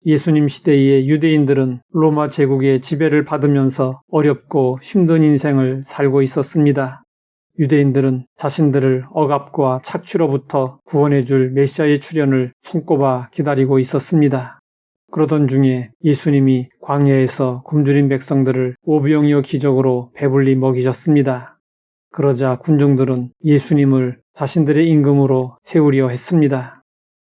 예수님 시대의 유대인들은 로마 제국의 지배를 받으면서 어렵고 힘든 인생을 살고 있었습니다. 유대인들은 자신들을 억압과 착취로부터 구원해줄 메시아의 출현을 손꼽아 기다리고 있었습니다. 그러던 중에 예수님이 광야에서 굶주린 백성들을 오병이어 기적으로 배불리 먹이셨습니다. 그러자 군중들은 예수님을 자신들의 임금으로 세우려 했습니다.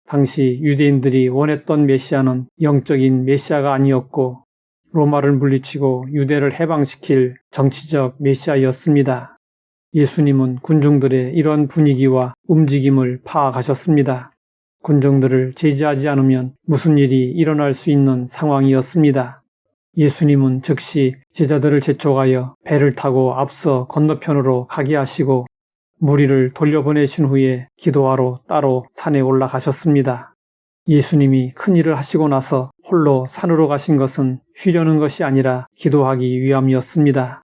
당시 유대인들이 원했던 메시아는 영적인 메시아가 아니었고 로마를 물리치고 유대를 해방시킬 정치적 메시아였습니다. 예수님은 군중들의 이러한 분위기와 움직임을 파악하셨습니다. 군중들을 제지하지 않으면 무슨 일이 일어날 수 있는 상황이었습니다. 예수님은 즉시 제자들을 재촉하여 배를 타고 앞서 건너편으로 가게 하시고 무리를 돌려보내신 후에 기도하러 따로 산에 올라가셨습니다. 예수님이 큰일을 하시고 나서 홀로 산으로 가신 것은 쉬려는 것이 아니라 기도하기 위함이었습니다.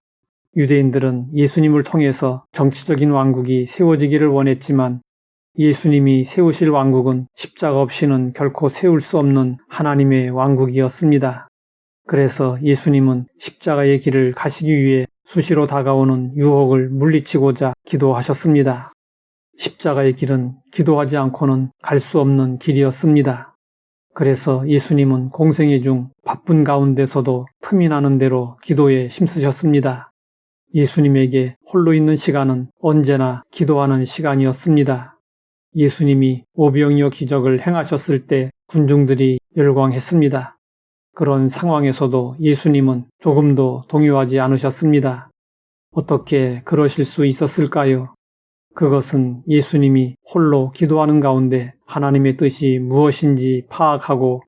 유대인들은 예수님을 통해서 정치적인 왕국이 세워지기를 원했지만 예수님이 세우실 왕국은 십자가 없이는 결코 세울 수 없는 하나님의 왕국이었습니다. 그래서 예수님은 십자가의 길을 가시기 위해 수시로 다가오는 유혹을 물리치고자 기도하셨습니다. 십자가의 길은 기도하지 않고는 갈 수 없는 길이었습니다. 그래서 예수님은 공생애 중 바쁜 가운데서도 틈이 나는 대로 기도에 힘쓰셨습니다. 예수님에게 홀로 있는 시간은 언제나 기도하는 시간이었습니다. 예수님이 오병이어 기적을 행하셨을 때 군중들이 열광했습니다. 그런 상황에서도 예수님은 조금도 동요하지 않으셨습니다. 어떻게 그러실 수 있었을까요? 그것은 예수님이 홀로 기도하는 가운데 하나님의 뜻이 무엇인지 파악하고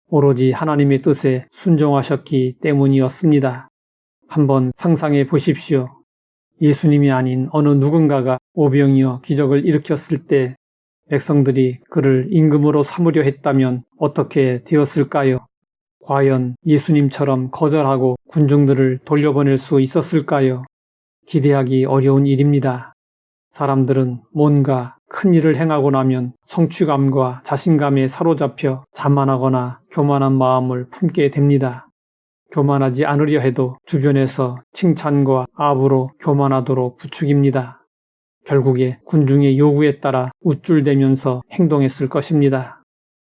오로지 하나님의 뜻에 순종하셨기 때문이었습니다. 한번 상상해 보십시오. 예수님이 아닌 어느 누군가가 오병이어 기적을 일으켰을 때 백성들이 그를 임금으로 삼으려 했다면 어떻게 되었을까요? 과연 예수님처럼 거절하고 군중들을 돌려보낼 수 있었을까요? 기대하기 어려운 일입니다. 사람들은 뭔가 큰 일을 행하고 나면 성취감과 자신감에 사로잡혀 자만하거나 교만한 마음을 품게 됩니다. 교만하지 않으려 해도 주변에서 칭찬과 압으로 교만하도록 부추깁니다. 결국에 군중의 요구에 따라 우쭐대면서 행동했을 것입니다.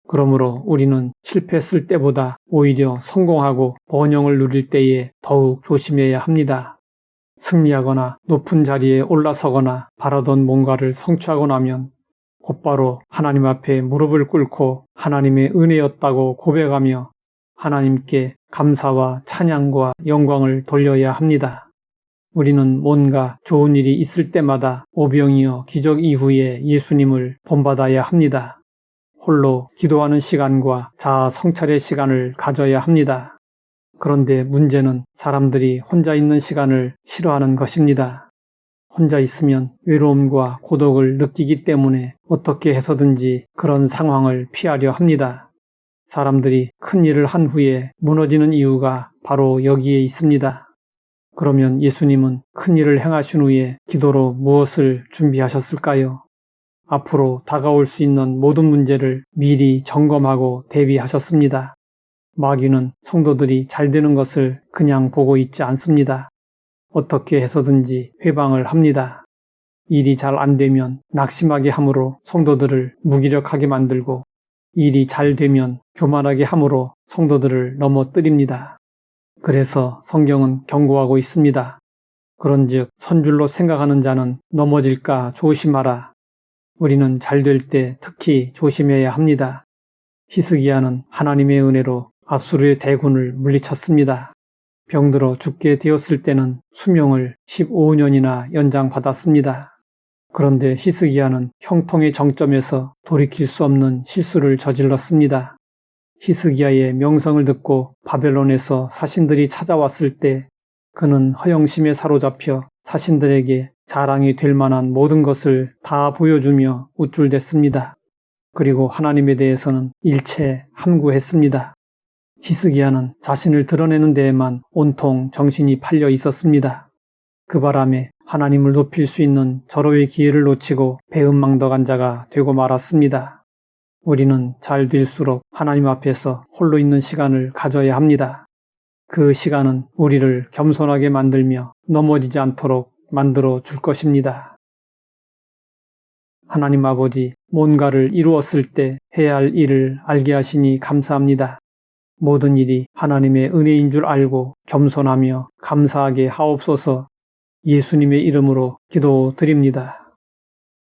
그러므로 우리는 실패했을 때보다 오히려 성공하고 번영을 누릴 때에 더욱 조심해야 합니다. 승리하거나 높은 자리에 올라서거나 바라던 뭔가를 성취하고 나면 곧바로 하나님 앞에 무릎을 꿇고 하나님의 은혜였다고 고백하며 하나님께 감사와 찬양과 영광을 돌려야 합니다. 우리는 뭔가 좋은 일이 있을 때마다 오병이어 기적 이후에 예수님을 본받아야 합니다. 홀로 기도하는 시간과 자아 성찰의 시간을 가져야 합니다. 그런데 문제는 사람들이 혼자 있는 시간을 싫어하는 것입니다. 혼자 있으면 외로움과 고독을 느끼기 때문에 어떻게 해서든지 그런 상황을 피하려 합니다. 사람들이 큰 일을 한 후에 무너지는 이유가 바로 여기에 있습니다. 그러면 예수님은 큰 일을 행하신 후에 기도로 무엇을 준비하셨을까요? 앞으로 다가올 수 있는 모든 문제를 미리 점검하고 대비하셨습니다. 마귀는 성도들이 잘 되는 것을 그냥 보고 있지 않습니다. 어떻게 해서든지 회방을 합니다. 일이 잘 안 되면 낙심하게 함으로 성도들을 무기력하게 만들고 일이 잘 되면 교만하게 함으로 성도들을 넘어뜨립니다. 그래서 성경은 경고하고 있습니다. 그런즉 선줄로 생각하는 자는 넘어질까 조심하라. 우리는 잘 될 때 특히 조심해야 합니다. 히스기야는 하나님의 은혜로 아수르의 대군을 물리쳤습니다. 병들어 죽게 되었을 때는 수명을 15년이나 연장받았습니다. 그런데 히스기야는 형통의 정점에서 돌이킬 수 없는 실수를 저질렀습니다. 히스기야의 명성을 듣고 바벨론에서 사신들이 찾아왔을 때 그는 허영심에 사로잡혀 사신들에게 자랑이 될 만한 모든 것을 다 보여주며 우쭐댔습니다. 그리고 하나님에 대해서는 일체 함구했습니다. 히스기야는 자신을 드러내는 데에만 온통 정신이 팔려 있었습니다. 그 바람에 하나님을 높일 수 있는 절호의 기회를 놓치고 배은망덕한 자가 되고 말았습니다. 우리는 잘 될수록 하나님 앞에서 홀로 있는 시간을 가져야 합니다. 그 시간은 우리를 겸손하게 만들며 넘어지지 않도록 만들어 줄 것입니다. 하나님 아버지, 뭔가를 이루었을 때 해야 할 일을 알게 하시니 감사합니다. 모든 일이 하나님의 은혜인 줄 알고 겸손하며 감사하게 하옵소서. 예수님의 이름으로 기도드립니다.